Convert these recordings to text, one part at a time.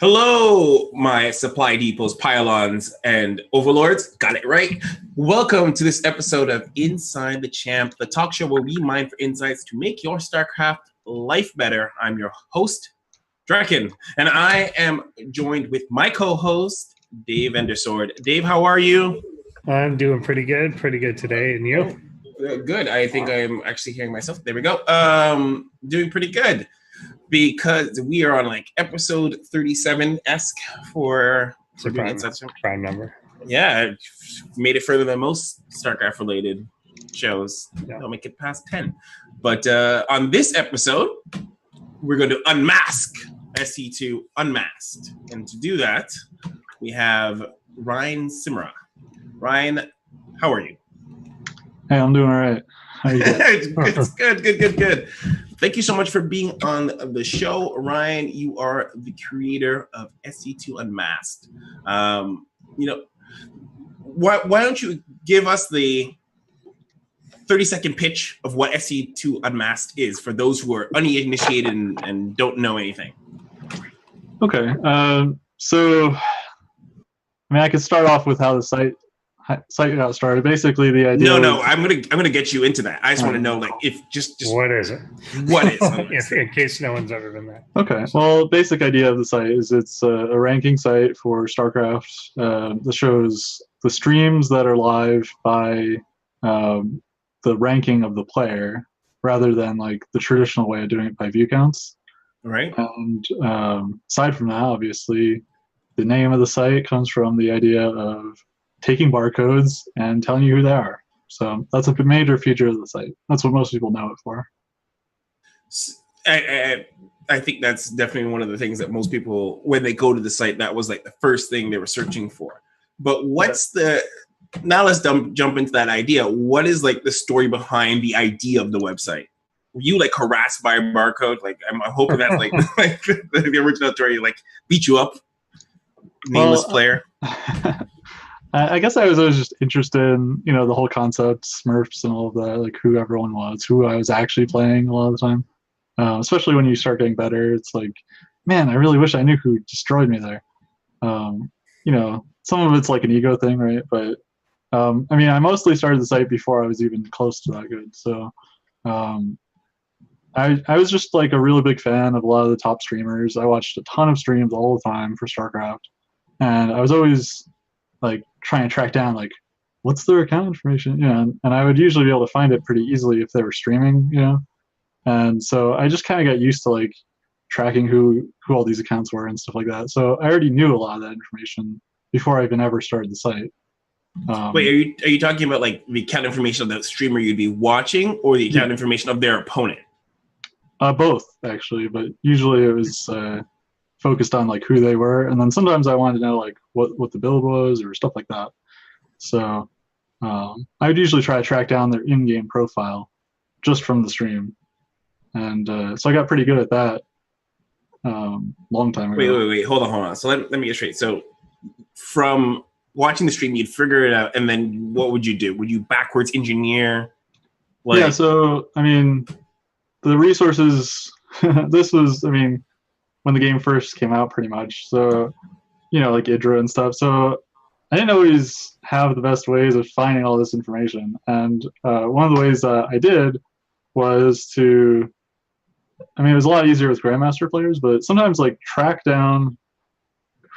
Hello, my supply depots, pylons, and overlords. Got it right. Welcome to this episode of Inside the Champ, the talk show where we mine for insights to make your StarCraft life better. I'm your host, Draken, and I am joined with my co-host, Dave Endersword. Dave, how are you? I'm doing pretty good today. And you? Good. I think I'm actually hearing myself. There we go. Doing pretty good. Because we are on like episode 37-esque for prime number. Yeah, made it further than most StarCraft related shows. Yeah. Don't make it past 10. But on this episode, we're going to unmask SC2Unmasked. And to do that, we have Ryan Simra. Ryan, how are you? Hey, I'm doing all right. How you doing? It's good. Thank you so much for being on the show, Ryan. You are the creator of SC2Unmasked. Why don't you give us the 30-second pitch of what SC2Unmasked is for those who are uninitiated and don't know anything? Okay. So, I could start off with how the site got started. Basically, the idea. No. I'm gonna get you into that. I just want to know, like, if just what is it? What is? In case no one's ever been there. Okay. Well, basic idea of the site is it's a ranking site for StarCraft that shows the streams that are live by the ranking of the player, rather than like the traditional way of doing it by view counts. Right. And aside from that, obviously, the name of the site comes from the idea of taking barcodes and telling you who they are. So that's a major feature of the site. That's what most people know it for. I think that's definitely one of the things that most people, when they go to the site, that was like the first thing they were searching for. But now let's jump into that idea. What is like the story behind the idea of the website? Were you like harassed by a barcode? Like I'm hoping that's like, like the original story, like beat you up, nameless player. I guess I was always just interested in, the whole concept, Smurfs and all of that, like who everyone was, who I was actually playing a lot of the time. Especially when you start getting better, it's like, man, I really wish I knew who destroyed me there. Some of it's like an ego thing, right? But, I mostly started the site before I was even close to that good. So I was just like a really big fan of a lot of the top streamers. I watched a ton of streams all the time for StarCraft. And I was always like trying to track down like what's their account information, and I would usually be able to find it pretty easily if they were streaming, and so I just kind of got used to like tracking who all these accounts were and stuff like that. So I already knew a lot of that information before I even ever started the site. Wait, are you talking about like the account information of the streamer you'd be watching, or the account information of their opponent? Both actually, but usually it was focused on like who they were, and then sometimes I wanted to know like what the build was or stuff like that. So I would usually try to track down their in-game profile just from the stream, and so I got pretty good at that long time ago. Wait, hold on. So let me get straight. So from watching the stream, you'd figure it out, and then what would you do? Would you backwards engineer? Yeah. So the resources. This was when the game first came out, pretty much. So, like Idra and stuff. So I didn't always have the best ways of finding all this information. And one of the ways that I did was to, it was a lot easier with Grandmaster players, but sometimes like track down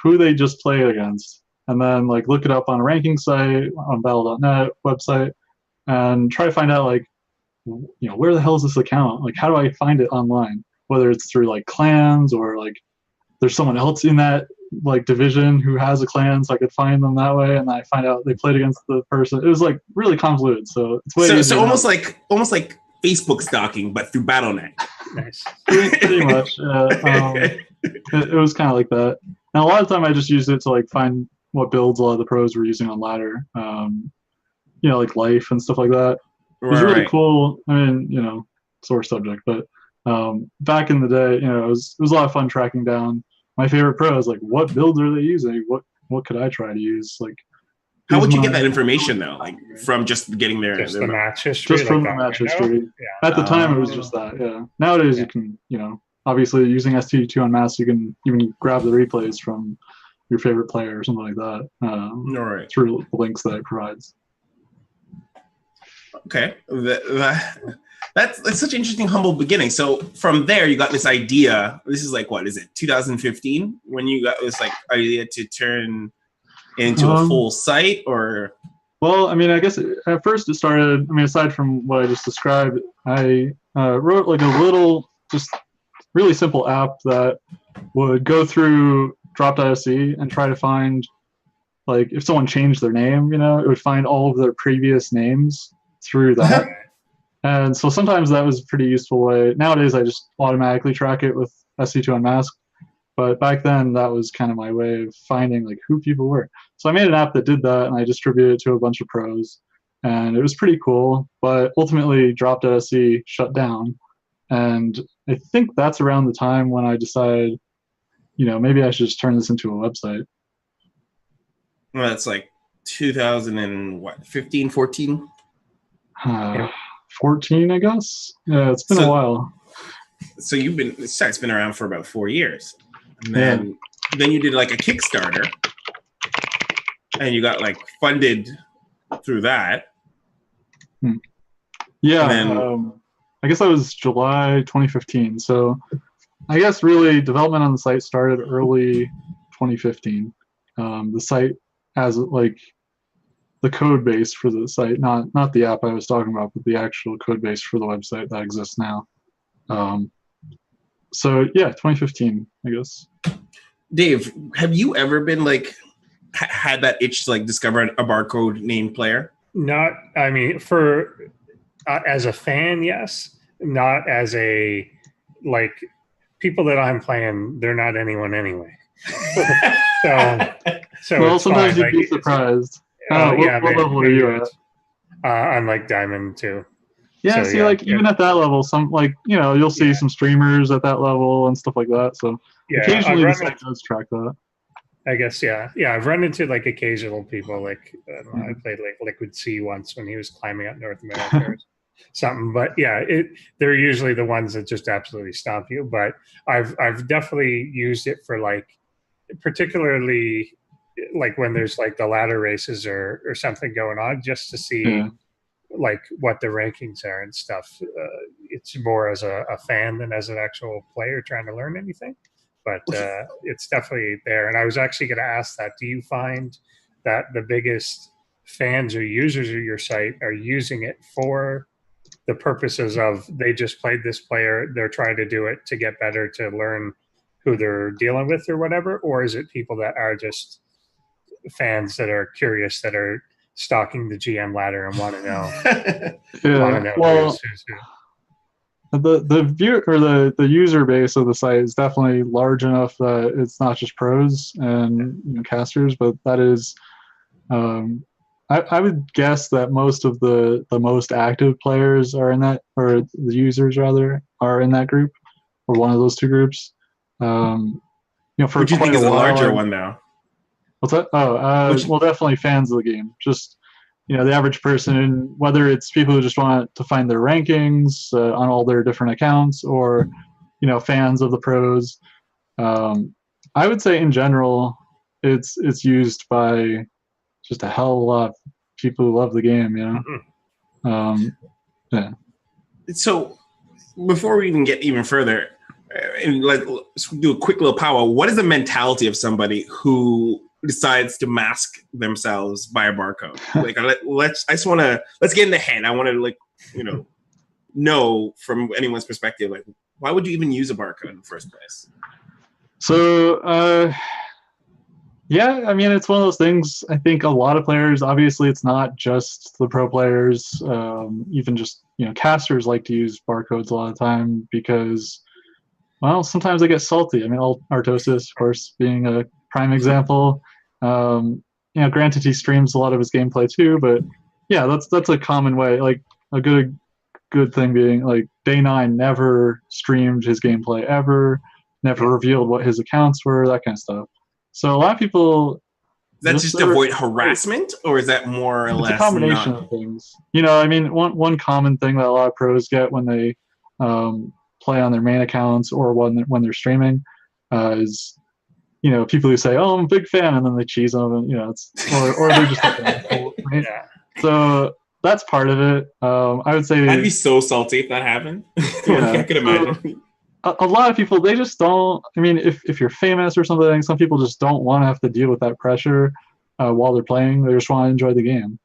who they just play against and then like look it up on a ranking site, on battle.net website, and try to find out like, where the hell is this account? Like, how do I find it online? Whether it's through like clans or like there's someone else in that like division who has a clan, so I could find them that way, and I find out they played against the person. It was like really convoluted. So it's way so almost like Facebook stalking, but through BattleNet. Nice. Pretty much. It was kind of like that. And a lot of the time I just used it to like find what builds a lot of the pros were using on ladder. Like life and stuff like that. It was really cool. Sore subject, but back in the day, it was a lot of fun tracking down my favorite pros. Like, what builds are they using? What could I try to use? Like, how would you get that information though? Like from just getting their match history. Just from the match history. Yeah. At the time, it was just that. Yeah. Nowadays, you can obviously using SC2Unmasked, you can even grab the replays from your favorite player or something like that through the links that it provides. Okay, that's such an interesting, humble beginning. So from there, you got this idea. This is like, what is it, 2015, when you got this like idea to turn into a full site, or? Well, I mean, I guess at first it started. I mean, aside from what I just described, I wrote like a little, just really simple app that would go through drop.sc and try to find, like, if someone changed their name, you know, it would find all of their previous names through that. And so sometimes that was a pretty useful way. Nowadays, I just automatically track it with SC2Unmasked. But back then, that was kind of my way of finding like who people were. So I made an app that did that, and I distributed it to a bunch of pros. And it was pretty cool. But ultimately, drop.sc shut down. And I think that's around the time when I decided, you know, maybe I should just turn this into a website. Well, that's like 2015, 14? 14, I guess. Yeah, it's been a while. So the site's been around for about 4 years. And then you did like a Kickstarter, and you got like funded through that. Yeah, I guess that was July 2015. So I guess really development on the site started early 2015. The site has like the code base for the site, not the app I was talking about, but the actual code base for the website that exists now. So yeah, 2015, I guess. Dave, have you ever been like had that itch to like discover a barcode named player? Not, I mean, for as a fan, yes. Not as a, like, people that I'm playing, they're not anyone anyway. so well, sometimes fine. you'd be surprised. What level are you at? I'm like Diamond 2. Yeah, so, like even at that level, some like, you know, you'll see some streamers at that level and stuff like that. So occasionally the site does track that. I guess I've run into like occasional people. Like I played like Liquid Sea once when he was climbing up North America or something. But yeah, they're usually the ones that just absolutely stomp you. But I've definitely used it for like, particularly like when there's like the ladder races or something going on, just to see like what the rankings are and stuff. It's more as a fan than as an actual player trying to learn anything. But it's definitely there. And I was actually going to ask that. Do you find that the biggest fans or users of your site are using it for the purposes of they just played this player, they're trying to do it to get better, to learn who they're dealing with or whatever? Or is it people that are just fans that are curious, that are stalking the GM ladder and want to know? Well, the view or the user base of the site is definitely large enough that it's not just pros and casters, but that is, I would guess that most of the most active players are in that, or the users rather, are in that group, or one of those two groups. For what do you think is a larger one now? What's that? Well, definitely fans of the game. Just the average person, whether it's people who just want to find their rankings on all their different accounts, or fans of the pros. I would say in general, it's used by just a hell of a lot of people who love the game. Yeah. So before we even get even further, and let's do a quick little powwow. What is the mentality of somebody who decides to mask themselves by a barcode? Like, let's get in the head. I want to know from anyone's perspective, like, why would you even use a barcode in the first place? So, yeah, I mean, it's one of those things. I think a lot of players, obviously, it's not just the pro players. Even just casters like to use barcodes a lot of the time because, well, sometimes they get salty. I mean, Artosis, of course, being a prime example. Granted, he streams a lot of his gameplay too, but yeah, that's a common way. Like a good thing being like Day 9 never streamed his gameplay ever, never revealed what his accounts were, that kind of stuff. So a lot of people. That's just to avoid harassment, or is that more or less a combination of things? I mean, one common thing that a lot of pros get when they play on their main accounts or when they're streaming is, people who say, "Oh, I'm a big fan," and then they cheese them, and or they're just like, right? Yeah. So that's part of it. I would say I'd be so salty if that happened. Yeah, I could imagine. A lot of people, they just don't. I mean, if you're famous or something, some people just don't want to have to deal with that pressure while they're playing. They just want to enjoy the game.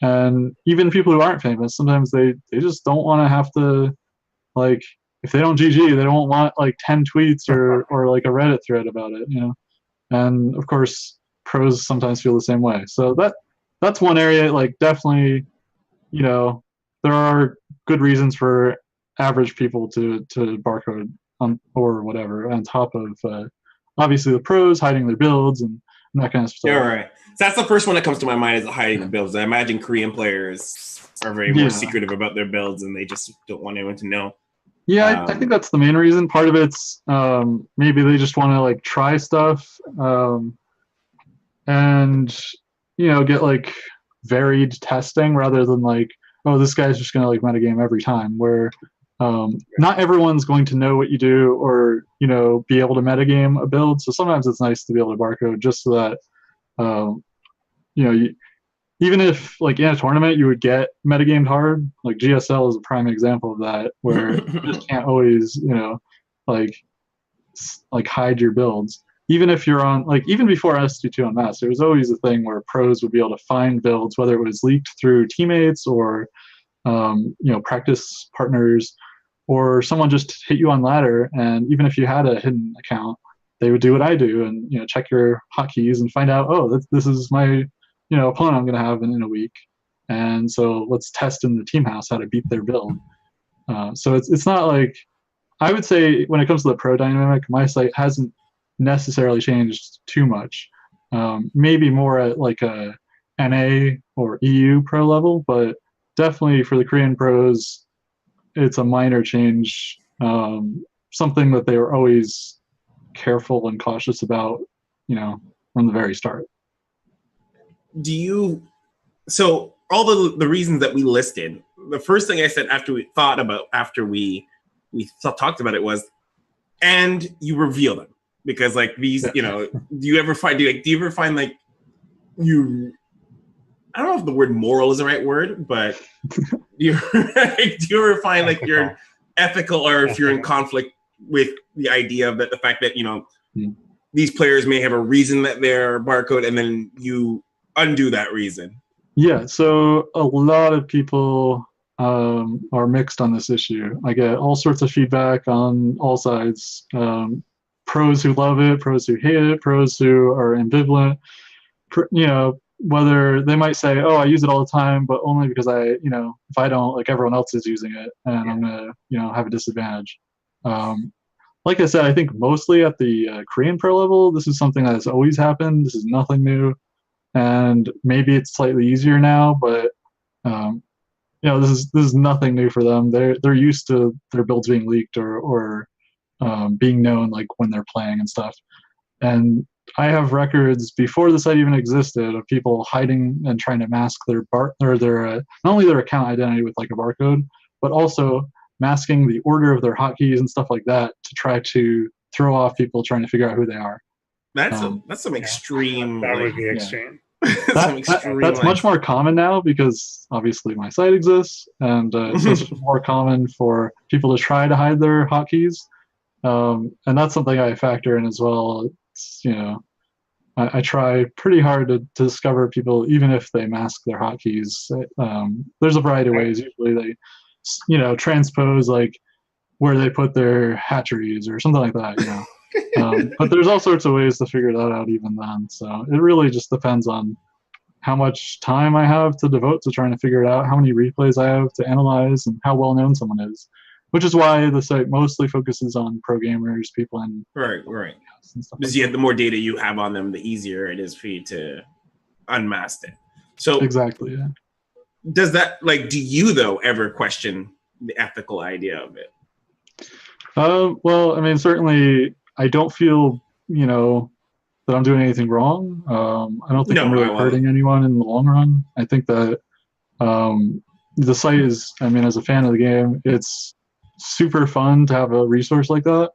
And even people who aren't famous, sometimes they just don't want to have to, like, if they don't GG, they don't want like 10 tweets or like a Reddit thread about it, And of course, pros sometimes feel the same way. So that's one area, like, definitely, there are good reasons for average people to barcode or whatever on top of obviously the pros hiding their builds and that kind of stuff. Yeah, right. So that's the first one that comes to my mind, is hiding the builds. I imagine Korean players are very more secretive about their builds, and they just don't want anyone to know. Yeah, I think that's the main reason. Part of it's maybe they just want to like try stuff and get like varied testing rather than like, oh, this guy's just gonna like metagame every time. Where not everyone's going to know what you do or be able to metagame a build. So sometimes it's nice to be able to barcode just so that even if like in a tournament you would get metagamed hard, like GSL is a prime example of that, where you just can't always like hide your builds. Even if you're on, like, even before SC2Unmasked, there was always a thing where pros would be able to find builds, whether it was leaked through teammates or practice partners, or someone just hit you on ladder, and even if you had a hidden account, they would do what I do and check your hotkeys and find out, oh, this is my opponent I'm going to have in a week, and so let's test in the team house how to beat their build. So it's not like, I would say when it comes to the pro dynamic, my site hasn't necessarily changed too much. Maybe more at like a NA or EU pro level, but definitely for the Korean pros, it's a minor change. Something that they were always careful and cautious about, from the very start. So all the reasons that we listed, the first thing I said after we talked about it was, and you reveal them, because like these, do you ever find like I don't know if the word moral is the right word, but do you ever find like you're ethical, or if you're in conflict with the idea of the fact that these players may have a reason that they're barcode, and then you undo that reason? Yeah, so a lot of people are mixed on this issue. I get all sorts of feedback on all sides. Pros who love it, pros who hate it, pros who are ambivalent. Whether they might say, "Oh, I use it all the time," but only because if I don't, like, everyone else is using it, and I'm gonna, have a disadvantage. Like I said, I think mostly at the Korean pro level, this is something that has always happened. This is nothing new. And maybe it's slightly easier now, but this is nothing new for them. They're used to their builds being leaked or being known, like, when they're playing and stuff. And I have records before the site even existed of people hiding and trying to mask their not only their account identity with like a barcode, but also masking the order of their hotkeys and stuff like that to try to throw off people trying to figure out who they are. That's some extreme. That would be extreme. That's much more common now because obviously my site exists, and so it's more common for people to try to hide their hotkeys, and that's something I factor in as well. It's, I try pretty hard to discover people, even if they mask their hotkeys. There's a variety of ways. Usually they, transpose like where they put their hatcheries or something like that. But there's all sorts of ways to figure that out even then. So it really just depends on how much time I have to devote to trying to figure it out, how many replays I have to analyze, and how well known someone is. Which is why the site mostly focuses on pro gamers, people in right. Because the more data you have on them, the easier it is for you to unmask it. So exactly, yeah. Does that, like, do you though ever question the ethical idea of it? Well, I mean, certainly I don't feel, that I'm doing anything wrong. I don't think I'm really hurting anyone in the long run. I think that the site is, I mean, as a fan of the game, it's super fun to have a resource like that.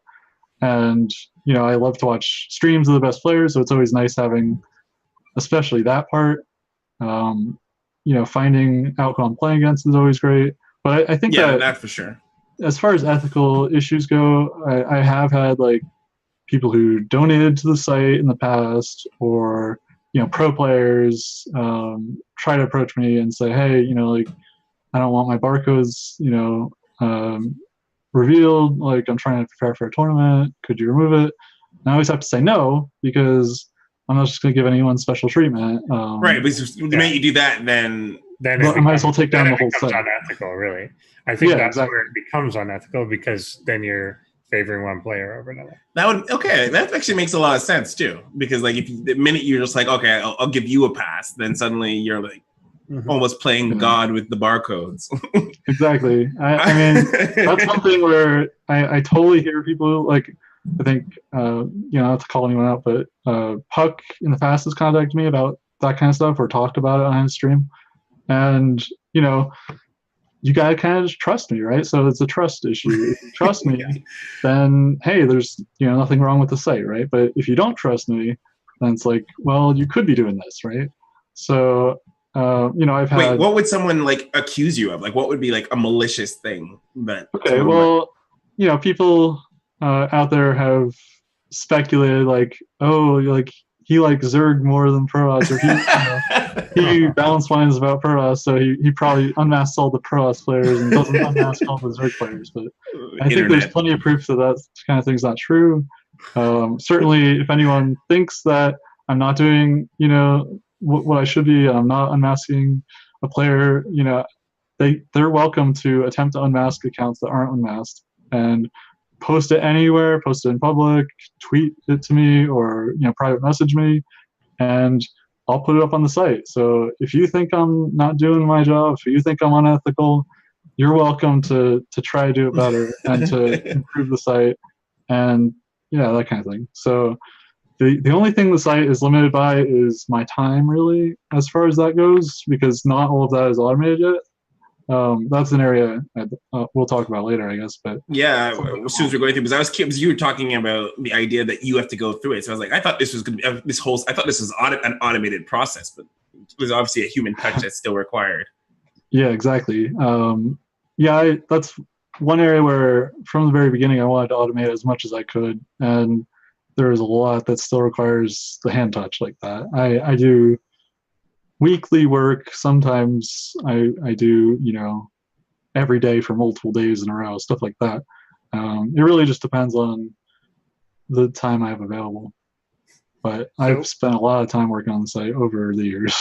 And, you know, I love to watch streams of the best players, so it's always nice having, especially that part. You know, finding out who I'm playing against is always great. But I think that for sure. As far as ethical issues go, I have had like people who donated to the site in the past, or, you know, pro players try to approach me and say, hey, you know, like, I don't want my barcodes, you know, revealed. Like, I'm trying to prepare for a tournament. Could you remove it? And I always have to say no, because I'm not just going to give anyone special treatment. Right, but the minute you do that, then I might as well take down the whole site. Unethical, really. I think that's where it becomes unethical, because then you're favoring one player over another. That actually makes a lot of sense too, because like if the minute you're just like, okay, I'll give you a pass, then suddenly you're like almost playing God with the barcodes. Exactly. I mean, that's something where I totally hear people like. I think, you know, not to call anyone out, but Puck in the past has contacted me about that kind of stuff, or talked about it on his stream. And, you know, you gotta kind of just trust me, right? So it's a trust issue. If you trust me, then hey, there's, you know, nothing wrong with the site, right? But if you don't trust me, then it's like, well, you could be doing this, right? So, you know, I've had. Wait, what would someone like accuse you of? Like, what would be like a malicious thing that? Okay, well, you know, people out there have speculated like, oh, like he like Zerg more than Protoss, or he, you know, he balance finds about Protoss, so he probably unmasks all the Protoss players and doesn't unmask all the Zerg players. But I think there's plenty of proof that kind of thing's not true. Certainly, if anyone thinks that I'm not doing, you know, what I should be, I'm not unmasking a player, you know, they're welcome to attempt to unmask accounts that aren't unmasked, and post it anywhere, post it in public, tweet it to me, or, you know, private message me, and I'll put it up on the site. So if you think I'm not doing my job, if you think I'm unethical, you're welcome to try to do it better and to improve the site, and yeah, that kind of thing. So the only thing the site is limited by is my time, really, as far as that goes, because not all of that is automated yet. That's an area we'll talk about later, I guess. But yeah, as soon as we're going through, because I was curious, you were talking about the idea that you have to go through it. So I was like, I thought this was going to be I thought this was an automated process, but there's obviously a human touch that's still required. Yeah, exactly. That's one area where from the very beginning I wanted to automate as much as I could, and there's a lot that still requires the hand touch like that. I do weekly work. Sometimes I do, you know, every day for multiple days in a row, stuff like that. It really just depends on the time I have available. But I've spent a lot of time working on the site over the years.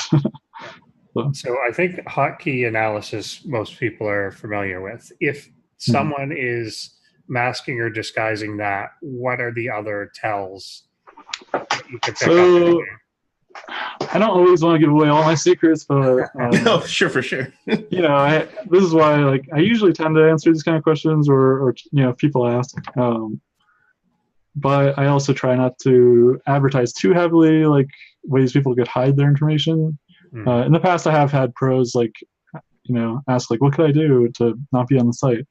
So I think hotkey analysis most people are familiar with. If someone is masking or disguising that, what are the other tells that you can pick up? I don't always want to give away all my secrets, but no, sure, for sure. You know, this is why, like, I usually tend to answer these kind of questions, or you know, if people ask. But I also try not to advertise too heavily, like ways people could hide their information. In the past, I have had pros like, you know, ask like, what could I do to not be on the site?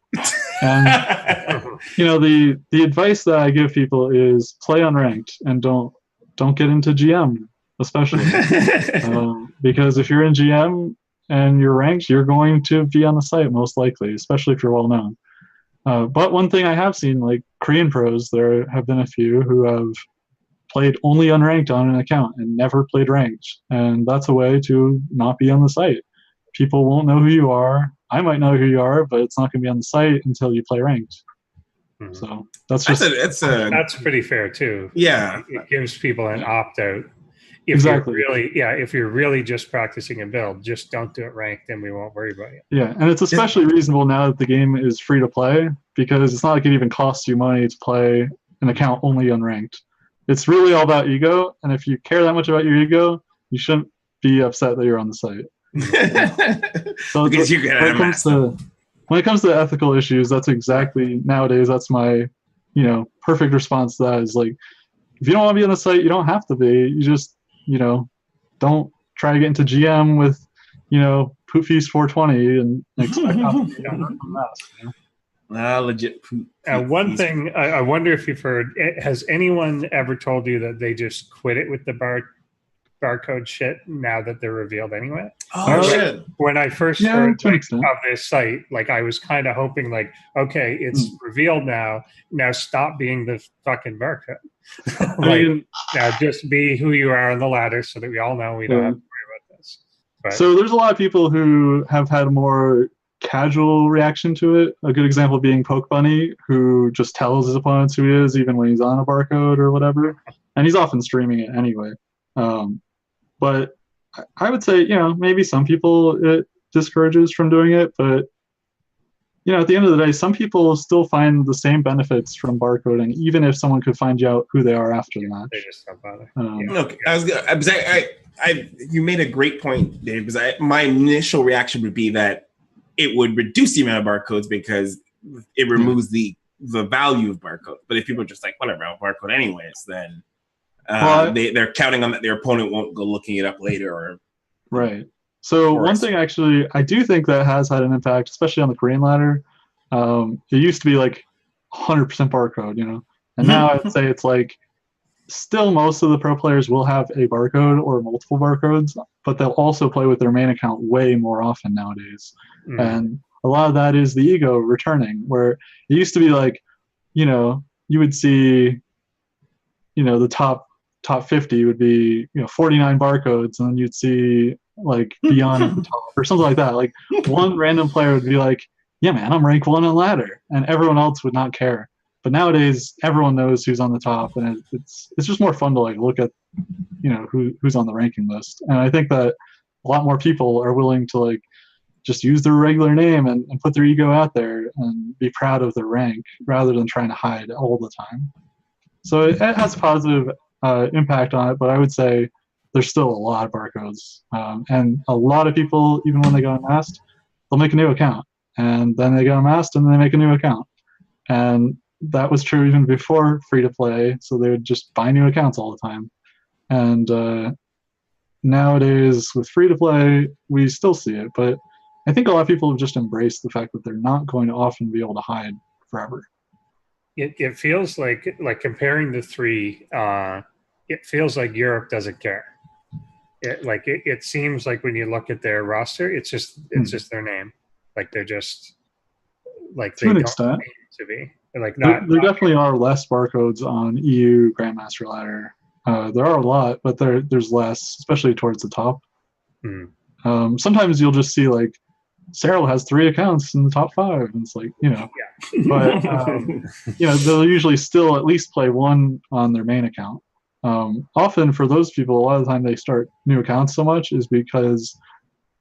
And you know, the advice that I give people is play unranked and don't get into GM. Especially because if you're in GM and you're ranked, you're going to be on the site most likely, especially if you're well known. But one thing I have seen, like Korean pros, there have been a few who have played only unranked on an account and never played ranked, and that's a way to not be on the site. People won't know who you are. I might know who you are, but it's not going to be on the site until you play ranked. So that's pretty fair too. Yeah, it gives people an opt out. If you're really just practicing a build, just don't do it ranked, and we won't worry about it. Yeah, and it's especially reasonable now that the game is free to play, because it's not like it even costs you money to play an account only unranked. It's really all about ego, and if you care that much about your ego, you shouldn't be upset that you're on the site. So because you're when it comes to ethical issues, that's exactly nowadays. That's my, you know, perfect response to that is like, if you don't want to be on the site, you don't have to be. You just, you know, don't try to get into GM with, you know, Poot Feast 420 and expect not to be on that. Legit. One thing I wonder if you've heard, has anyone ever told you that they just quit it with the barcode shit now that they're revealed anyway? Oh, shit. When I first heard of this site, like I was kind of hoping like, okay, it's revealed now stop being the fucking barcode. Like, now just be who you are on the ladder so that we all know we don't have to worry about this. But, so there's a lot of people who have had a more casual reaction to it. A good example being Poke Bunny, who just tells his opponents who he is even when he's on a barcode or whatever. And he's often streaming it anyway. But I would say, maybe some people it discourages from doing it, but at the end of the day, some people still find the same benefits from barcoding, even if someone could find out who they are after the match. They just don't bother. Look, you made a great point, Dave, because my initial reaction would be that it would reduce the amount of barcodes because it removes the value of barcodes. But if people are just like, whatever, I'll barcode anyways, then they're counting on that their opponent won't go looking it up later. Right. So one thing actually I do think that has had an impact, especially on the Korean ladder. It used to be like 100% barcode, and now I'd say it's like still most of the pro players will have a barcode or multiple barcodes, but they'll also play with their main account way more often nowadays. And a lot of that is the ego returning, where it used to be like, you would see, the top 50 would be 49 barcodes, and then you'd see like beyond at the top or something like that. Like one random player would be like, yeah man, I'm rank 1 on ladder, and everyone else would not care. But nowadays everyone knows who's on the top, and it's just more fun to like look at who's on the ranking list. And I think that a lot more people are willing to like just use their regular name and put their ego out there and be proud of their rank rather than trying to hide all the time. So it has a positive impact on it, but I would say there's still a lot of barcodes. And a lot of people, even when they go unmasked, they'll make a new account. And then they go unmasked and then they make a new account. And that was true even before free-to-play, so they would just buy new accounts all the time. And nowadays, with free-to-play, we still see it. But I think a lot of people have just embraced the fact that they're not going to often be able to hide forever. It feels like comparing the three, it feels like Europe doesn't care. It seems like when you look at their roster, it's just their name. Like they're just like to an extent to be like there definitely are less barcodes on EU Grandmaster Ladder. There are a lot, but there's less, especially towards the top. Sometimes you'll just see like Cyril has 3 accounts in the top 5, and it's like but they'll usually still at least play 1 on their main account. Often for those people, a lot of the time they start new accounts so much is because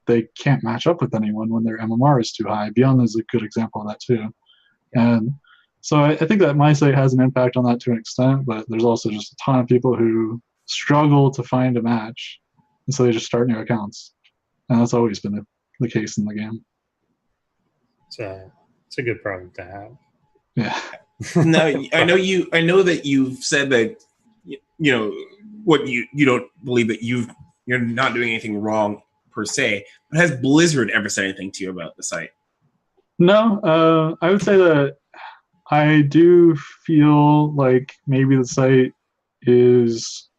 they can't match up with anyone when their MMR is too high. Beyond is a good example of that too. And so I think that my site has an impact on that to an extent, but there's also just a ton of people who struggle to find a match, and so they just start new accounts. And that's always been the case in the game. It's a good problem to have. Yeah. Now, I know that you've said that what you don't believe that you're not doing anything wrong per se, but has Blizzard ever said anything to you about the site? No, I would say that I do feel like maybe the site is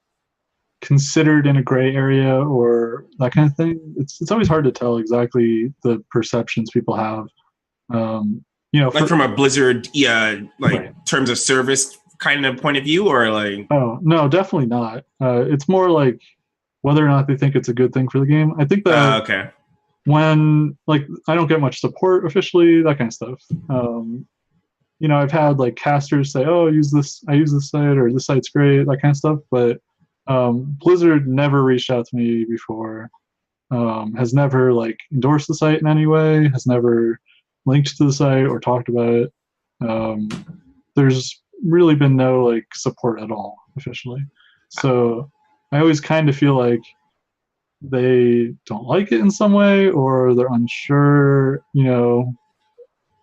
considered in a gray area or that kind of thing. It's always hard to tell exactly the perceptions people have. From a Blizzard, terms of service kind of point of view, or like? Oh no, definitely not. It's more like whether or not they think it's a good thing for the game. I think that okay. When I don't get much support officially, that kind of stuff. I've had like casters say, "Oh, I use this site," or "This site's great," that kind of stuff. But Blizzard never reached out to me before. Has never endorsed the site in any way. Has never linked to the site or talked about it. There's really been no support at all officially. So I always kind of feel like they don't like it in some way, or they're unsure,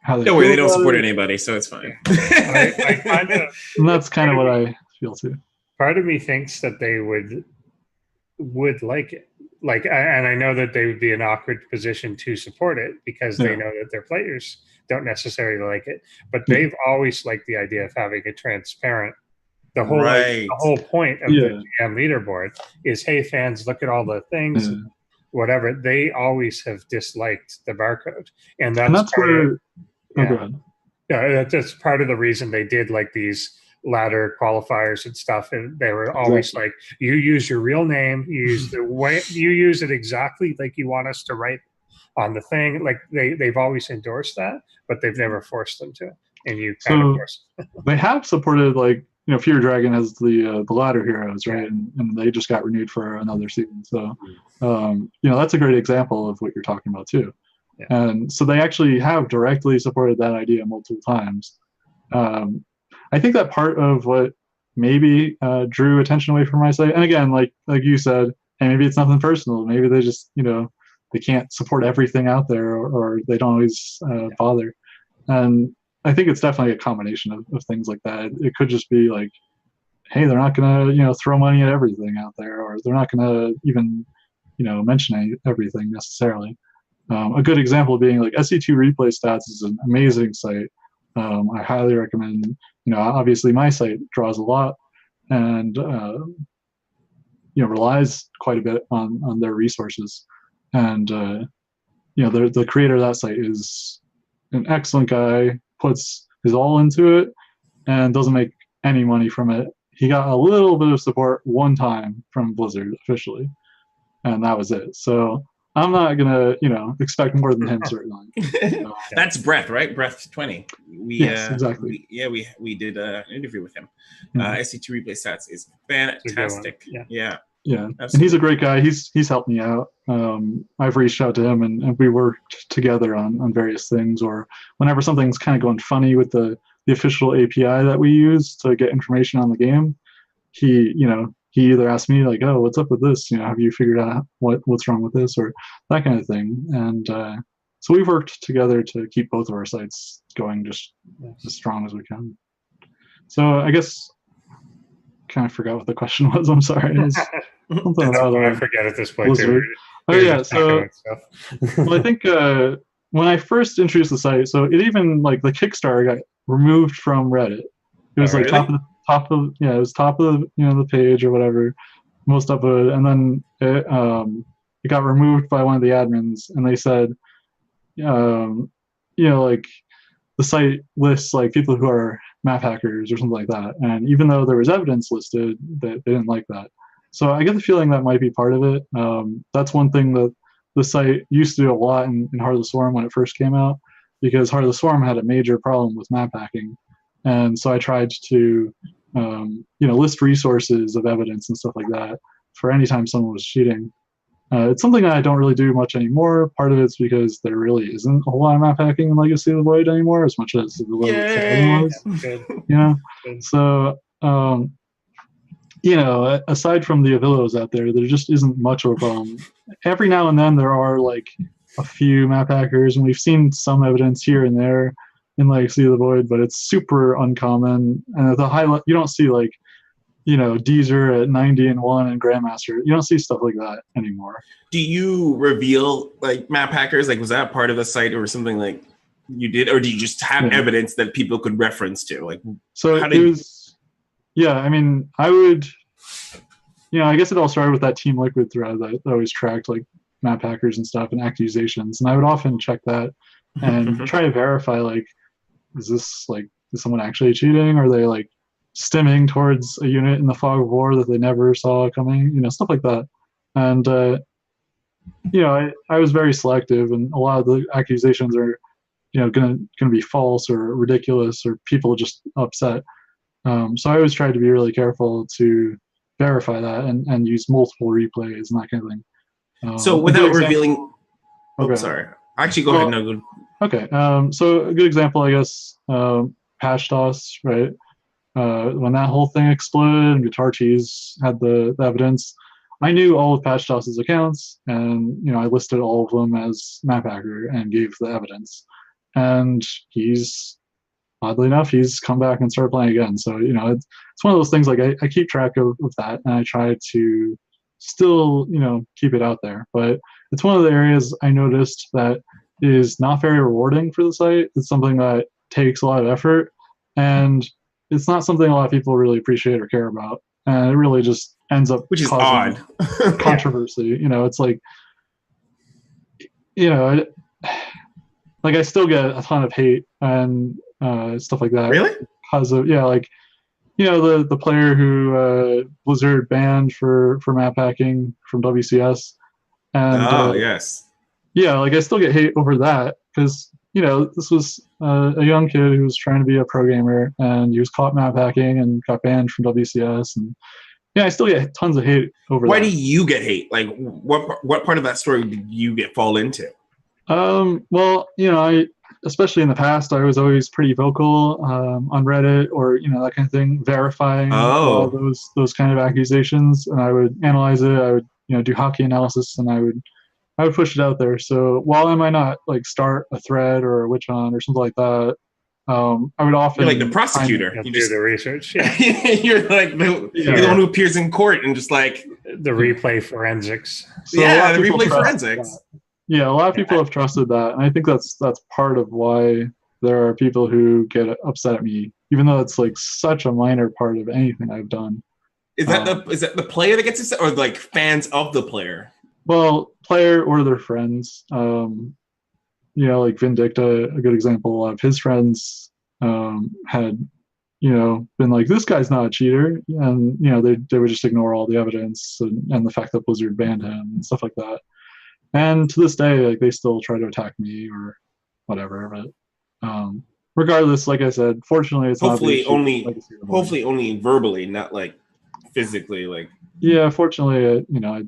how they don't worry, they don't support anybody, so it's fine. And that's kind of what I feel too. Part of me thinks that they would like it. like, and I know that they would be in an awkward position to support it because they know that their players don't necessarily like it, but they've always liked the idea of having a transparent. The whole point of the GM leaderboard is, hey, fans, look at all the things, whatever. They always have disliked the barcode, and that's where. That's part of the reason they did like these ladder qualifiers and stuff, and they were always like, you use your real name, you use the way you use it exactly like you want us to write on the thing. Like they've always endorsed that, but they've never forced them to. And you kind of force. They have supported, like, Fear Dragon has the ladder heroes, right? And they just got renewed for another season. So that's a great example of what you're talking about too. Yeah. And so they actually have directly supported that idea multiple times. I think that part of what maybe drew attention away from my site, and again, like you said, hey, maybe it's nothing personal. Maybe they just, they can't support everything out there, or they don't always bother. And I think it's definitely a combination of things like that. It could just be like, hey, they're not going to, throw money at everything out there, or they're not going to even, mention everything necessarily. A good example being like SC2 Replay Stats is an amazing site. I highly recommend. Obviously my site draws a lot and relies quite a bit on their resources. And the creator of that site is an excellent guy, puts his all into it, and doesn't make any money from it. He got a little bit of support one time from Blizzard officially, and that was it. So I'm not gonna, expect more than him certainly. That's Breath, right? Breath 20. Yes, exactly. We did an interview with him. SC2 Replay Stats is fantastic. Yeah. Absolutely. And he's a great guy. He's helped me out. I've reached out to him and we worked together on various things, or whenever something's kind of going funny with the official API that we use to get information on the game, he either asks me like, oh, what's up with this? Have you figured out what's wrong with this, or that kind of thing. And so we've worked together to keep both of our sites going just as strong as we can. So I guess kind of forgot what the question was. I'm sorry. I forget at this point. Oh yeah. So well, I think when I first introduced the site, so it even like the Kickstarter got removed from Reddit. It was like really? top of it was top of the page or whatever, most upvoted, and then it got removed by one of the admins, and they said, like the site lists like people who are map hackers or something like that, and even though there was evidence listed, they didn't like that. So I get the feeling that might be part of it. That's one thing that the site used to do a lot in Heart of the Swarm when it first came out, because Heart of the Swarm had a major problem with map hacking. And so I tried to, list resources of evidence and stuff like that for any time someone was cheating. It's something that I don't really do much anymore. Part of it's because there really isn't a whole lot of map hacking in Legacy of the Void anymore, as much as the was. So, aside from the Avillos out there just isn't much of a problem. Every now and then there are like a few map hackers, and we've seen some evidence here and there in Legacy of the Void, but it's super uncommon. And at the highlight, you don't see like, Deezer at 90-1 and Grandmaster. You don't see stuff like that anymore. Do you reveal like map hackers? Like, was that part of the site or something like you did, or do you just have evidence that people could reference to? Like, so it was, I mean, I would, I guess it all started with that Team Liquid thread that always tracked like map hackers and stuff and accusations, and I would often check that and try to verify like, is someone actually cheating? Are they like stimming towards a unit in the fog of war that they never saw coming? Stuff like that. And I was very selective, and a lot of the accusations are gonna be false or ridiculous or people just upset. So I always tried to be really careful to verify that and use multiple replays and that kind of thing. So without revealing, sorry. Actually, go ahead. No, good. Okay. So a good example, I guess, Patch Toss, right? When that whole thing exploded and Guitar Cheese had the evidence, I knew all of Patch Toss's accounts, and I listed all of them as map hacker and gave the evidence. And oddly enough, he's come back and started playing again. So it's one of those things like I keep track of that, and I try to still, keep it out there. But it's one of the areas I noticed that is not very rewarding for the site. It's something that takes a lot of effort, and it's not something a lot of people really appreciate or care about. And it really just ends up which is causing odd. controversy. It's like, like I still get a ton of hate and stuff like that. Really? Because of the player who Blizzard banned for map hacking from WCS, and yes. Yeah, like I still get hate over that because this was a young kid who was trying to be a pro gamer, and he was caught map hacking and got banned from WCS, and I still get tons of hate over Why that. do you get hate? Like, what part of that story did you fall into? Well, I, especially in the past, I was always pretty vocal on Reddit or that kind of thing, verifying those kind of accusations, and I would analyze it. I would do hotkey analysis, and I would push it out there. So while I might not like start a thread or a witch hunt or something like that, I would often You're like the prosecutor. You do the research. Yeah. You're like you're the one who appears in court and just like the replay forensics. So the replay forensics. Yeah, a lot of people have trusted that, and I think that's part of why there are people who get upset at me, even though it's like such a minor part of anything I've done. Is that the player that gets upset, or like fans of the player? Well, player or their friends. Like Vindicta, a good example of his friends had, been like, this guy's not a cheater, and they would just ignore all the evidence and the fact that Blizzard banned him and stuff like that. And to this day, like they still try to attack me or whatever. But regardless, like I said, fortunately, it's hopefully only verbally, not like physically. Like yeah, fortunately, I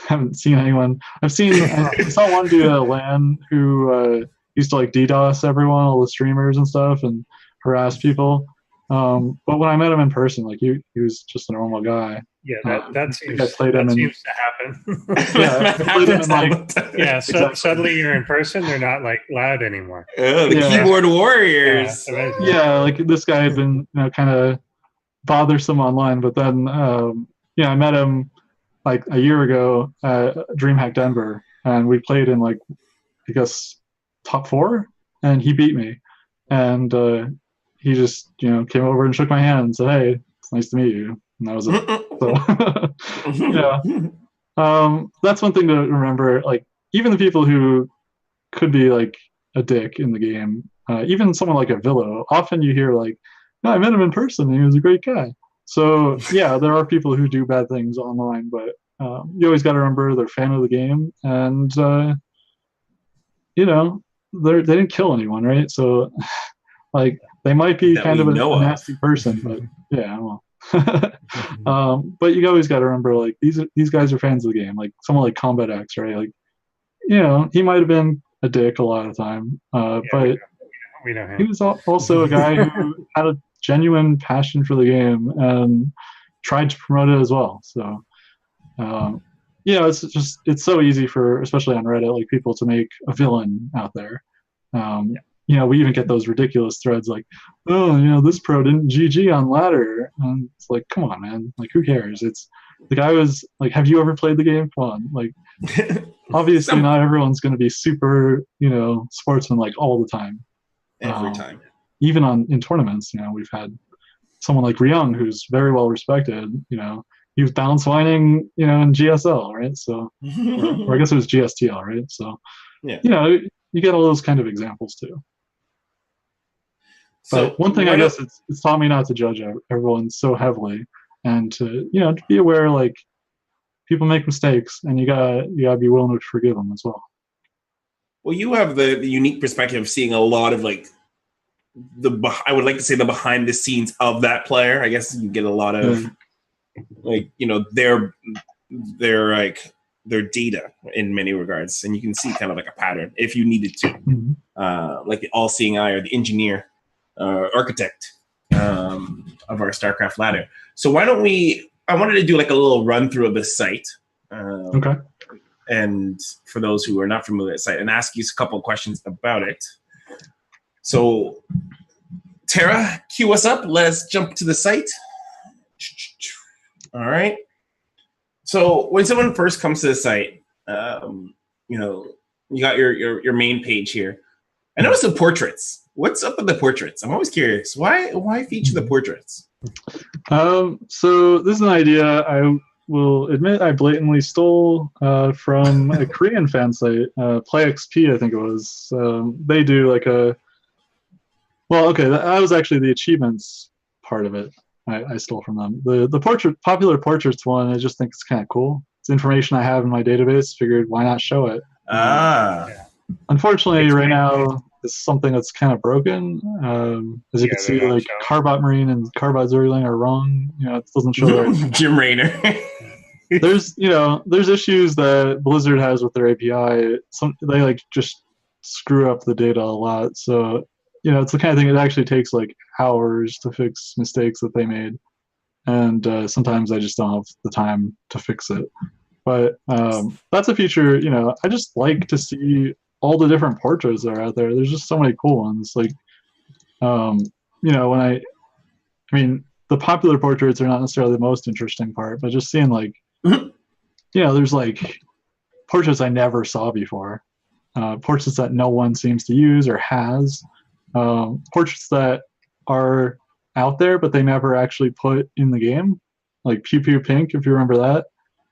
haven't seen anyone. I saw one dude at LAN who used to like DDoS everyone, all the streamers and stuff, and harass people. But when I met him in person, like he was just a normal guy. Yeah, that seems to happen. Yeah, suddenly you're in person, they're not like loud anymore. Oh, the keyboard warriors. Yeah, like this guy had been kind of bothersome online, but then I met him like a year ago at DreamHack Denver, and we played in like I guess top 4, and he beat me, and he just came over and shook my hand and said, "Hey, it's nice to meet you," and that was it. So that's one thing to remember. Like even the people who could be like a dick in the game, even someone like a Villo, often you hear like, "No, I met him in person and he was a great guy." So yeah, there are people who do bad things online, but you always got to remember they're a fan of the game, and they didn't kill anyone, right? So like they might be kind of a nasty person, but yeah, well. But you always got to remember, like these guys are fans of the game. Like someone like Combat X, right? Like he might have been a dick a lot of the time, but we know him. He was also a guy who had a genuine passion for the game and tried to promote it as well. So it's so easy for, especially on Reddit, like people to make a villain out there. We even get those ridiculous threads like, "Oh, this pro didn't GG on ladder," and it's like, come on, man, like who cares? It's the guy was like, have you ever played the game? Come on, like obviously not everyone's going to be super sportsman like all the time. Every time, even in tournaments, we've had someone like Ryung who's very well respected. He was balance whining, in GSL, right? So, or I guess it was GSTL, right? So, you get all those kind of examples too. But one thing I guess it's taught me not to judge everyone so heavily, and to to be aware, like people make mistakes, and you gotta be willing to forgive them as well. Well, you have the unique perspective of seeing a lot of like I would like to say the behind the scenes of that player. I guess you get a lot of like their data in many regards, and you can see kind of like a pattern if you needed to, like the all-seeing eye or the engineer, architect of our StarCraft ladder. So why don't I wanted to do like a little run through of the site. Okay. And for those who are not familiar with the site, and ask you a couple of questions about it. So, Tara, cue us up. Let's jump to the site. All right. So when someone first comes to the site, you know, you got your main page here. I noticed the portraits. What's up with the portraits? I'm always curious. Why feature the portraits? So this is an idea I will admit I blatantly stole from a Korean fan site, PlayXP, I think it was. They do like a... Well, okay, that was actually the achievements part of it. I stole from them. The popular portraits one, I just think it's kind of cool. It's information I have in my database. Figured why not show it? Unfortunately, right now it's something that's kind of broken. As you can see, like Carbot Marine and Carbot Zergling are wrong. You know, it doesn't show their Jim Raynor. there's issues that Blizzard has with their API. They like just screw up the data a lot. So it's the kind of thing. It actually takes like hours to fix mistakes that they made, and sometimes I just don't have the time to fix it. But that's a feature. I just like to see all the different portraits that are out there. There's just so many cool ones. Like, when the popular portraits are not necessarily the most interesting part, but just seeing like, there's like portraits I never saw before, portraits that no one seems to use or has, portraits that are out there but they never actually put in the game, like Pew Pew Pink, if you remember that.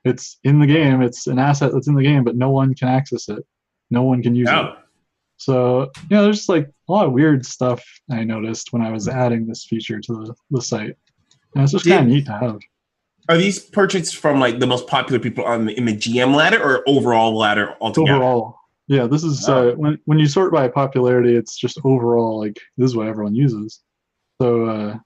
It's in the game. It's an asset that's in the game, but no one can access it. No one can use it. So, there's just like a lot of weird stuff I noticed when I was adding this feature to the site. And it's just kind of neat to have. Are these portraits from like the most popular people in the GM ladder or overall ladder altogether? Overall. Yeah, this is when you sort by popularity, it's just overall, like, this is what everyone uses. So,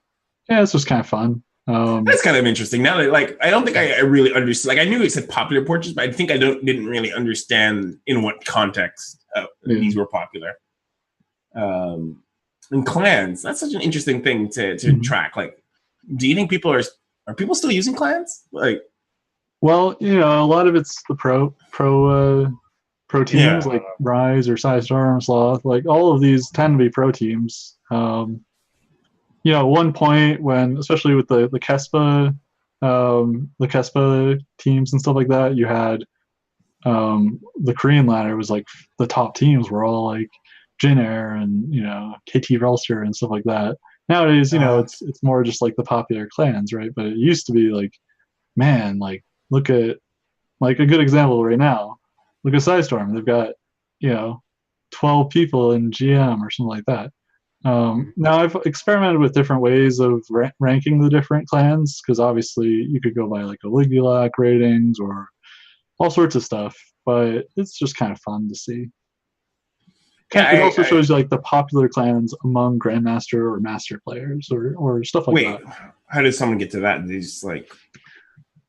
it's just kind of fun. That's kind of interesting. Now that, like, I don't think I really understood. Like, I knew it said popular portraits, but I think I didn't really understand in what context these were popular. And clans, that's such an interesting thing to track. Like, do you think people are people still using clans? Like, well, a lot of it's the pro teams like Rise or Psystorm, Sloth. Like, all of these tend to be pro teams. At one point when, especially with the Kespa teams and stuff like that, you had the Korean ladder was like the top teams were all like Jin Air and KT Velster and stuff like that. Nowadays, it's more just like the popular clans, right? But it used to be like, man, like look at like a good example right now. Look at Psystorm. They've got 12 people in GM or something like that. Now I've experimented with different ways of ranking the different clans, because obviously you could go by like a Ligulac ratings or all sorts of stuff, but it's just kind of fun to see. It also shows you like the popular clans among Grandmaster or Master players or stuff like that. Wait, how did someone get to that? They just like...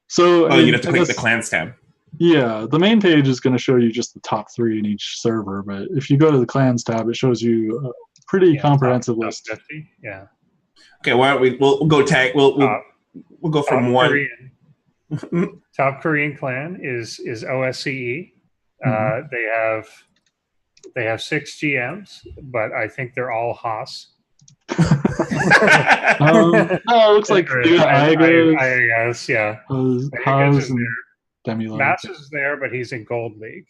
So you have to click the clans tab. Yeah, the main page is going to show you just the top 3 in each server, but if you go to the clans tab, it shows you pretty comprehensive list. 50, yeah. Okay, why don't we'll go tag. We'll go from one. Top Korean clan is OSCE. They have 6 GMs, but I think they're all Haas. It looks like I guess, yeah. Haas and Demi-Log. Mass is there, but he's in Gold League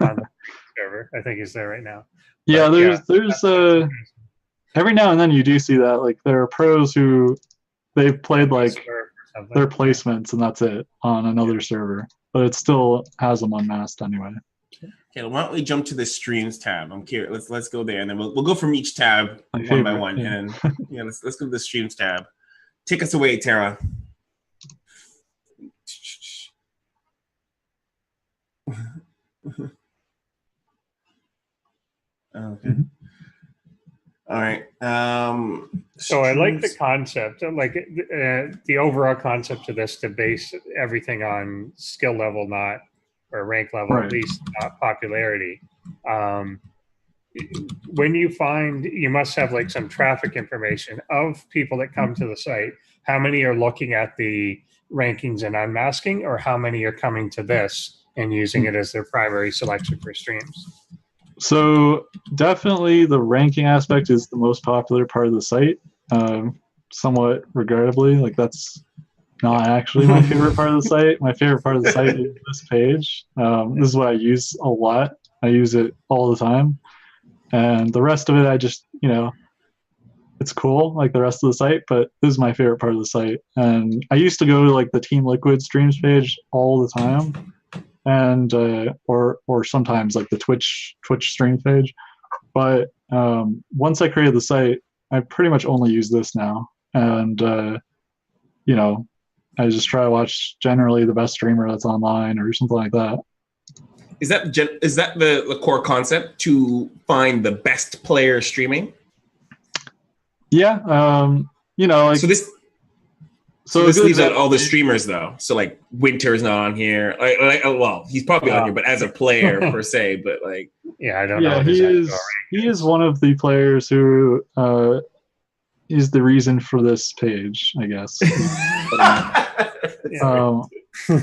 on the server. I think he's there right now. Yeah, there's every now and then you do see that, like, there are pros who they've played like their placements and that's it on another server, but it still has them unmasked anyway. Okay, why don't we jump to the streams tab? I'm curious. Let's go there, and then we'll go from each tab one by one. Yeah. And let's go to the streams tab. Take us away, Tara. Okay. All right. So I like the concept, like the overall concept of this, to base everything on skill level, not or rank level, right. At least not popularity. When you find, you must have like some traffic information of people that come to the site. How many are looking at the rankings and unmasking, or how many are coming to this and using it as their primary selection for streams? So definitely the ranking aspect is the most popular part of the site, somewhat regrettably. Like that's not actually my favorite part of the site. My favorite part of the site is this page. This is what I use a lot. I use it all the time. And the rest of it, I just, it's cool, like the rest of the site, but this is my favorite part of the site. And I used to go to like the Team Liquid streams page all the time, and or sometimes like the Twitch stream page. But once I created the site, I pretty much only use this now. And I just try to watch generally the best streamer that's online or something like that. Is that the core concept, to find the best player streaming? Yeah, like so this leaves out all the streamers though. So like Winter is not on here. Well, he's probably on here, but as a player per se. But like, I don't know. He is one of the players who is the reason for this page, I guess.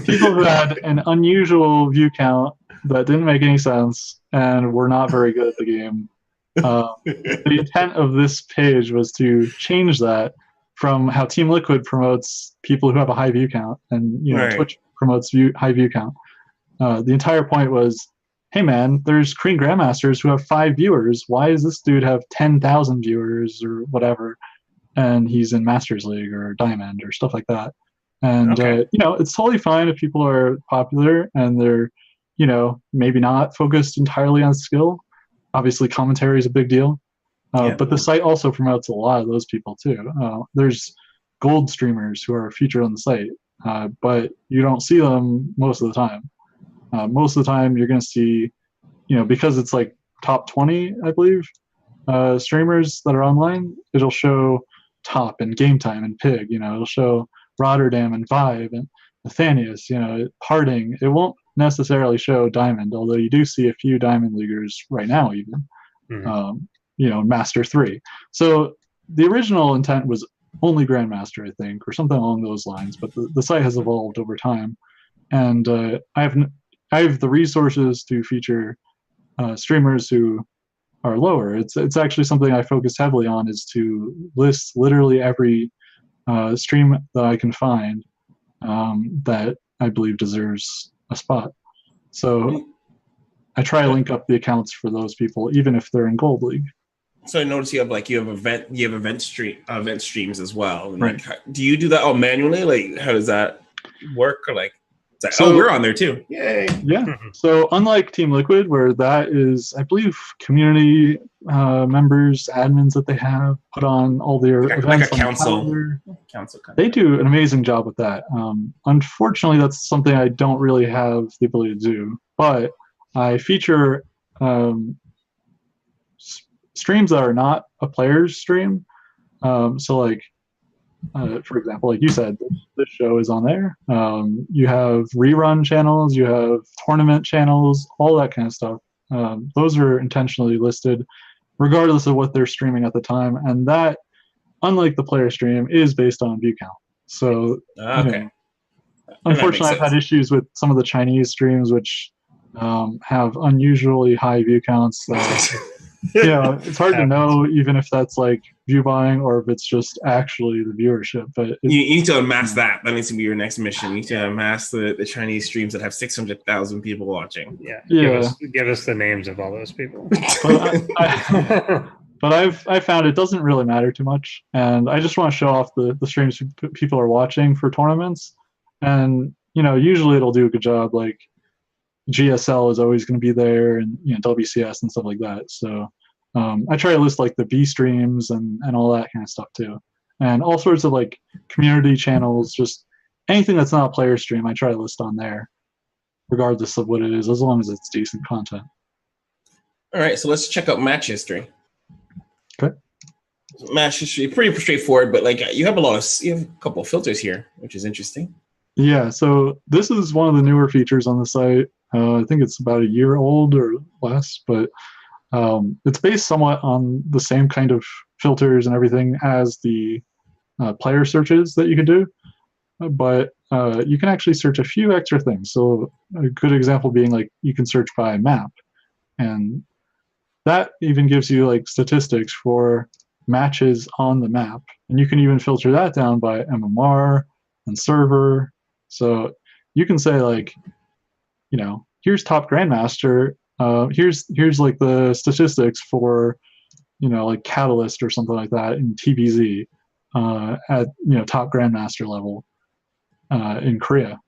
People who had an unusual view count that didn't make any sense and were not very good at the game. The intent of this page was to change that from how Team Liquid promotes people who have a high view count, and Twitch promotes high view count. The entire point was, hey man, there's Korean Grandmasters who have 5 viewers. Why does this dude have 10,000 viewers or whatever? And he's in Masters League or Diamond or stuff like that. And it's totally fine if people are popular and they're maybe not focused entirely on skill. Obviously, commentary is a big deal. But the site also promotes a lot of those people too. There's gold streamers who are featured on the site, but you don't see them most of the time. Most of the time, you're going to see, because it's like top 20, I believe, streamers that are online, it'll show Top and Game Time and Pig. It'll show Rotterdam and Vibe and Nathanius, Harding. It won't necessarily show Diamond, although you do see a few Diamond Leaguers right now even. Master 3. So the original intent was only Grandmaster, I think, or something along those lines, but the site has evolved over time. And I have the resources to feature streamers who are lower. It's actually something I focus heavily on, is to list literally every stream that I can find that I believe deserves a spot. So I try to link up the accounts for those people, even if they're in Gold League. So I notice you have event streams as well. And right. Like, do you do that all manually? Like, how does that work? Or like, it's like, we're on there too. Yay! Yeah. So unlike Team Liquid, where that is, I believe, community members, admins that they have put on all their events, like a council. They do an amazing job with that. Unfortunately, that's something I don't really have the ability to do. But I feature streams that are not a player's stream. So like, for example, like you said, this show is on there. You have rerun channels, you have tournament channels, all that kind of stuff. Those are intentionally listed regardless of what they're streaming at the time. And that, unlike the player stream, is based on view count. So, unfortunately, I've had issues with some of the Chinese streams, which have unusually high view counts. It's hard to know even if that's like view buying or if it's just actually the viewership. But you need to unmask that. That needs to be your next mission. You need to unmask the Chinese streams that have 600,000 people watching. Give us the names of all those people. But I've found it doesn't really matter too much, and I just want to show off the streams people are watching for tournaments, and usually it'll do a good job. Like GSL is always going to be there, and WCS and stuff like that. So I try to list like the B streams and all that kind of stuff too, and all sorts of like community channels. Just anything that's not a player stream, I try to list on there, regardless of what it is, as long as it's decent content. All right, so let's check out match history. Okay. Match history, pretty straightforward, but like you have a couple of filters here, which is interesting. Yeah, so this is one of the newer features on the site. I think it's about a year old or less, but it's based somewhat on the same kind of filters and everything as the player searches that you could do, but you can actually search a few extra things. So a good example being like you can search by map, and that even gives you like statistics for matches on the map, and you can even filter that down by MMR, and server. So you can say like, here's top grandmaster. Here's like the statistics for, like Catalyst or something like that in TBZ at top grandmaster level in Korea.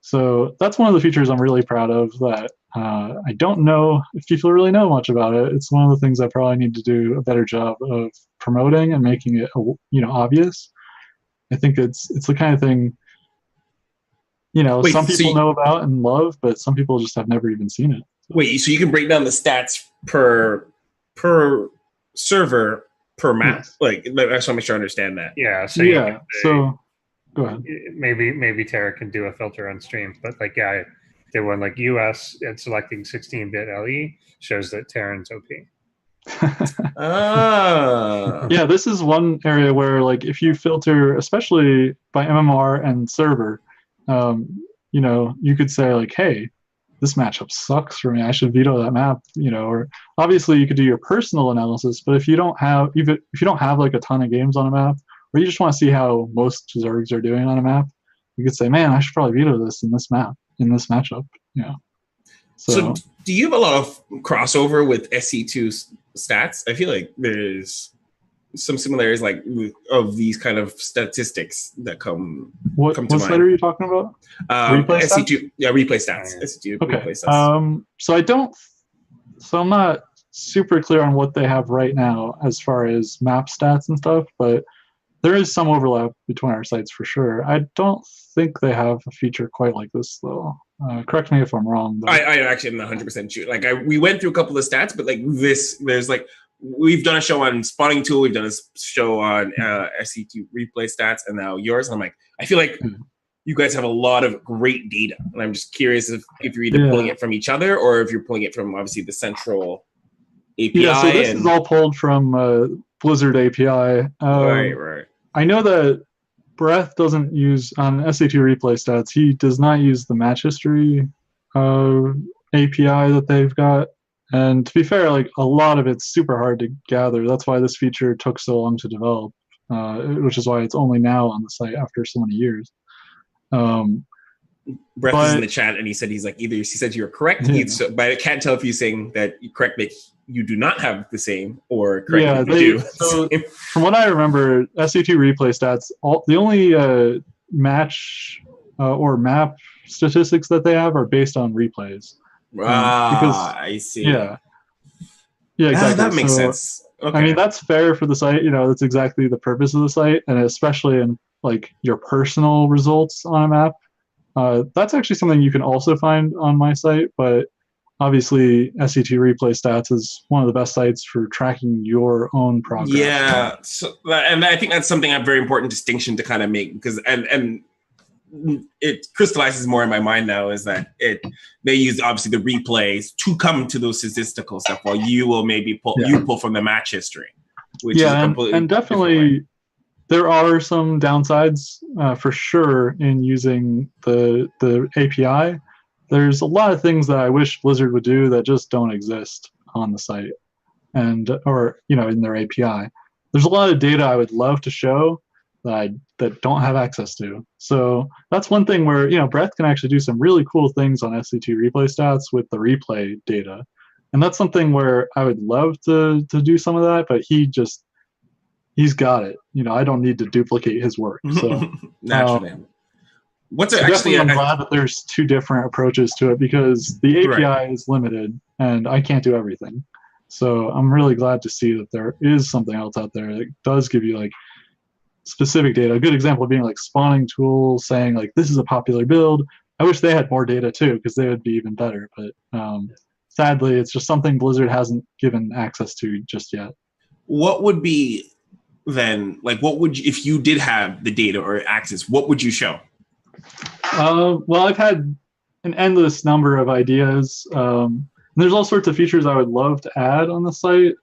So that's one of the features I'm really proud of that I don't know if people really know much about it. It's one of the things I probably need to do a better job of promoting and making it obvious. I think it's the kind of thing Wait, some people know about and love, but some people just have never even seen it. Wait, so you can break down the stats per server per map? Yes. Like, I just want to make sure I understand that. Yeah. So so go ahead. Maybe Tara can do a filter on stream, but like, yeah, they went like US and selecting 16-bit LE shows that Terran's OP. Yeah, this is one area where like if you filter, especially by MMR and server, you could say like, hey, this matchup sucks for me. I should veto that map, or obviously you could do your personal analysis, but if you don't have like a ton of games on a map, or you just want to see how most Zergs are doing on a map, you could say, man, I should probably veto this in this matchup. So do you have a lot of crossover with SC2 stats? I feel like there's some similarities like of these kind of statistics that come what to mind. What site are you talking about? Replay SC2, replay stats. SC2 okay. Replay stats. So I'm not super clear on what they have right now as far as map stats and stuff, but there is some overlap between our sites for sure. I don't think they have a feature quite like this though. Correct me if I'm wrong. I actually am not 100% sure. Like we went through a couple of stats, but like there's like, we've done a show on spawning tool, we've done a show on SC2 replay stats, and now yours. And I'm like, I feel like you guys have a lot of great data, and I'm just curious if you're either pulling it from each other or if you're pulling it from obviously the central API. Yeah, so this is all pulled from Blizzard API. Right. I know that Breath doesn't use on SC2 replay stats. He does not use the match history API that they've got. And to be fair, like a lot of it's super hard to gather. That's why this feature took so long to develop, which is why it's only now on the site after so many years. Breath is in the chat, and he said he said you're correct, but I can't tell if he's saying that you correct that you do not have the same or correct that you do. So from what I remember, SC2 replay stats, the only match or map statistics that they have are based on replays. I see. Yeah, exactly. That makes sense. Okay. I mean, that's fair for the site. That's exactly the purpose of the site, and especially in like your personal results on a map. That's actually something you can also find on my site, but obviously SC2 replay stats is one of the best sites for tracking your own progress. Yeah, and I think that's something a very important distinction to kind of make, because and it crystallizes more in my mind now is that they use obviously the replays to come to those statistical stuff, while you will maybe pull from the match history, which is completely and definitely there are some downsides for sure in using the API. There's a lot of things that I wish Blizzard would do that just don't exist on the site or in their API. There's a lot of data I would love to show that don't have access to. So that's one thing where Breath can actually do some really cool things on SC2 replay stats with the replay data, and that's something where I would love to do some of that, but he's got it. I don't need to duplicate his work. So naturally. I'm glad that there's two different approaches to it, because the API is limited and I can't do everything. So I'm really glad to see that there is something else out there that does give you like specific data. A good example being like spawning tool saying like this is a popular build. I wish they had more data too, because they would be even better. But sadly, it's just something Blizzard hasn't given access to just yet. What would be then like if you did have the data or access, what would you show? Well, I've had an endless number of ideas. There's all sorts of features I would love to add on the site,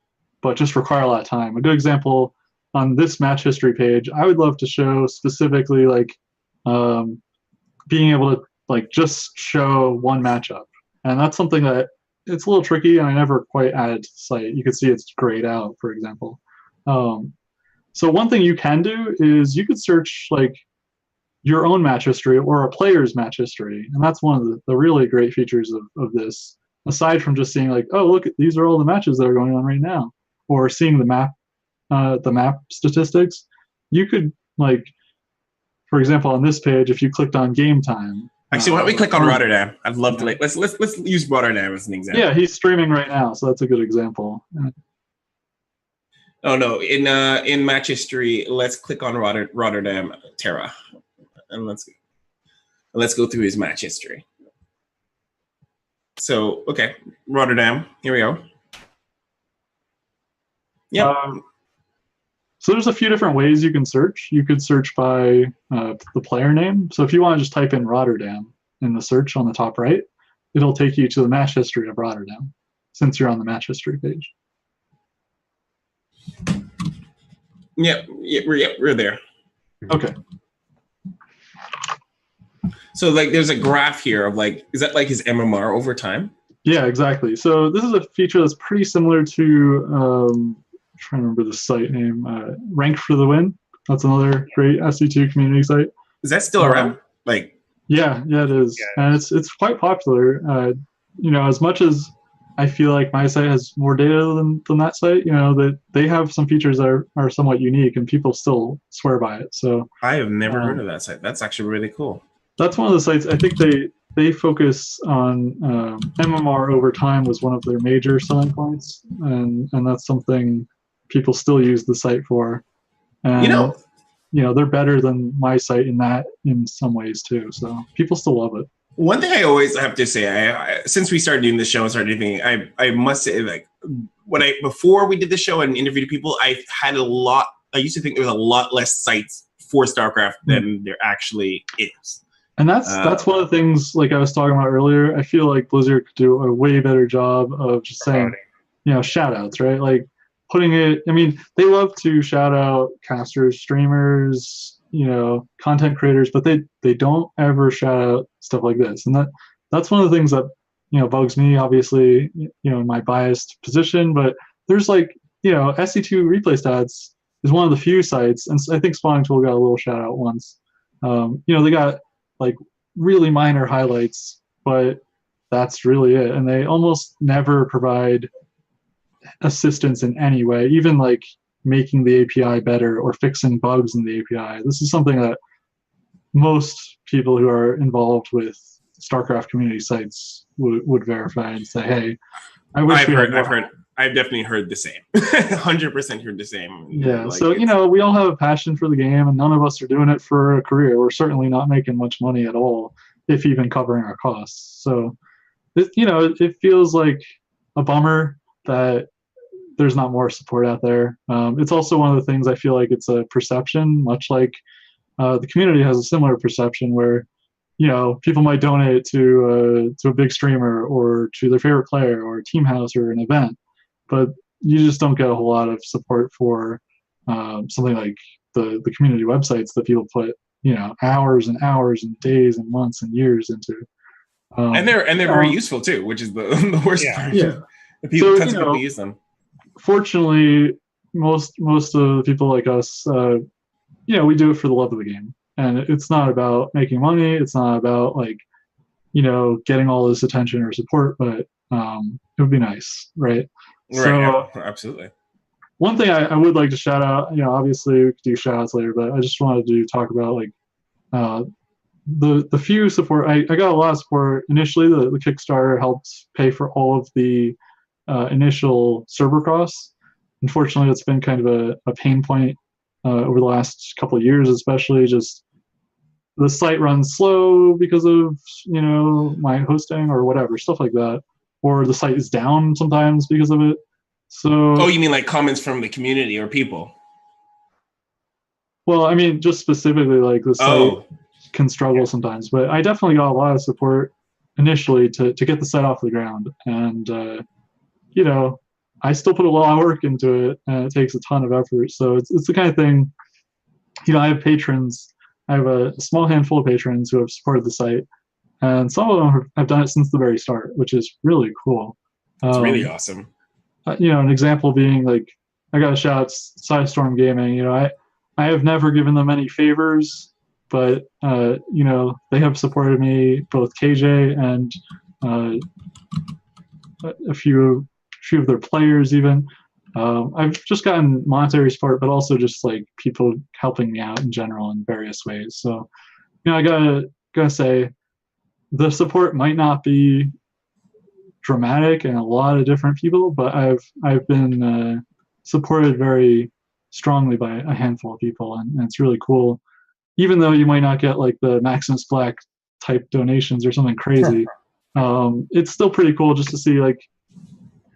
but just require a lot of time. A good example on this match history page, I would love to show specifically like being able to like just show one matchup. And that's something that it's a little tricky and I never quite added to the site. You can see it's grayed out, for example. So one thing you can do is you could search like your own match history or a player's match history. And that's one of the really great features of this, aside from just seeing like, oh, look, these are all the matches that are going on right now, or seeing the map statistics. You could, like, for example, on this page, if you clicked on game time. Actually, why don't we click on Rotterdam? I'd love to, like, let's use Rotterdam as an example. Yeah, he's streaming right now, so that's a good example. Oh no, in match history, let's click on Rotterdam Terra, and let's go through his match history. So, okay, Rotterdam, here we go. Yeah. So there's a few different ways you can search. You could search by the player name. So if you want to just type in Rotterdam in the search on the top right, it'll take you to the match history of Rotterdam, since you're on the match history page. Yeah, we're there. Okay. So like, there's a graph here of like, is that like his MMR over time? Yeah, exactly. So this is a feature that's pretty similar to, I'm trying to remember the site name, Rank for the Win. That's another great SC2 community site. Is that still around? Like, yeah, it is, yeah. And it's quite popular. As much as I feel like my site has more data than that site, that they have some features that are somewhat unique, and people still swear by it. So I have never heard of that site. That's actually really cool. That's one of the sites. I think they focus on MMR over time was one of their major selling points, and that's something people still use the site for. And, they're better than my site in some ways too. So people still love it. One thing I always have to say, since we started doing this show and started doing, I must say, like, before we did the show and interviewed people, I used to think there was a lot less sites for StarCraft than there actually is. And that's one of the things, like I was talking about earlier. I feel like Blizzard could do a way better job of just saying, shout outs, right? Like putting it, I mean, they love to shout out casters, streamers, content creators, but they don't ever shout out stuff like this. And that's one of the things that, bugs me, obviously, in my biased position. But there's like, SC2 Replay Stats is one of the few sites, and I think Spawning Tool got a little shout out once. They got like really minor highlights, but that's really it. And they almost never provide assistance in any way, even like making the API better or fixing bugs in the API. This is something that most people who are involved with StarCraft community sites would verify and say, hey, I've definitely heard the same. 100% heard the same. Yeah, like, so, we all have a passion for the game, and none of us are doing it for a career. We're certainly not making much money at all, if even covering our costs. So, it feels like a bummer that there's not more support out there. It's also one of the things I feel like it's a perception, much like the community has a similar perception where, people might donate to a big streamer or to their favorite player or a team house or an event, but you just don't get a whole lot of support for something like the community websites that people put, hours and hours and days and months and years into. And they're very useful too, which is the worst part. Yeah. Tons of people use them. Fortunately, most of the people like us, we do it for the love of the game, and it's not about making money. It's not about like, getting all this attention or support, but it would be nice, right? Right. So, absolutely. One thing I would like to shout out, obviously we could do shout outs later, but I just wanted to talk about like the few support. I got a lot of support initially. The Kickstarter helped pay for all of the initial server costs. Unfortunately, it's been kind of a pain point over the last couple of years, especially just the site runs slow because of my hosting or whatever, stuff like that, or the site is down sometimes because of it. So you mean like comments from the community or people? Well, I mean just specifically like the site can struggle sometimes, but I definitely got a lot of support initially to get the site off the ground, and I still put a lot of work into it, and it takes a ton of effort. So it's the kind of thing, I have patrons. I have a small handful of patrons who have supported the site, and some of them have done it since the very start, which is really cool. It's really awesome. An example being like, I got to shout out Sidestorm Gaming. I have never given them any favors but you know, they have supported me, both KJ and a few of their players even. I've just gotten monetary support, but also just like people helping me out in general in various ways. So, you know, I gotta say, the support might not be dramatic and a lot of different people, but I've been supported very strongly by a handful of people, and it's really cool. Even though you might not get like the Maximus Black type donations or something crazy, it's still pretty cool just to see, like,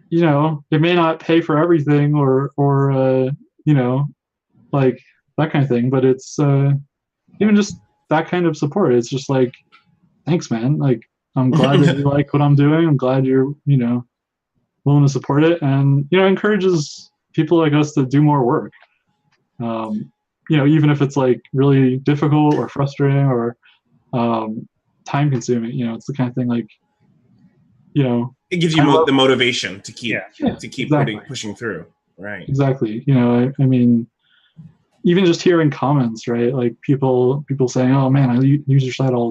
you know, it may not pay for everything or you know, like that kind of thing, but it's even just that kind of support. It's just like, thanks, man. Like, I'm glad that you like what I'm doing. I'm glad you're, you know, willing to support it, and, you know, encourages people like us to do more work. You know, even if it's like really difficult or frustrating or time consuming, you know, it's the kind of thing like, you know, it gives you the motivation to keep exactly. pushing through. Right. Exactly. You know, I mean, even just hearing comments, right? Like people saying, "Oh man, I use your site all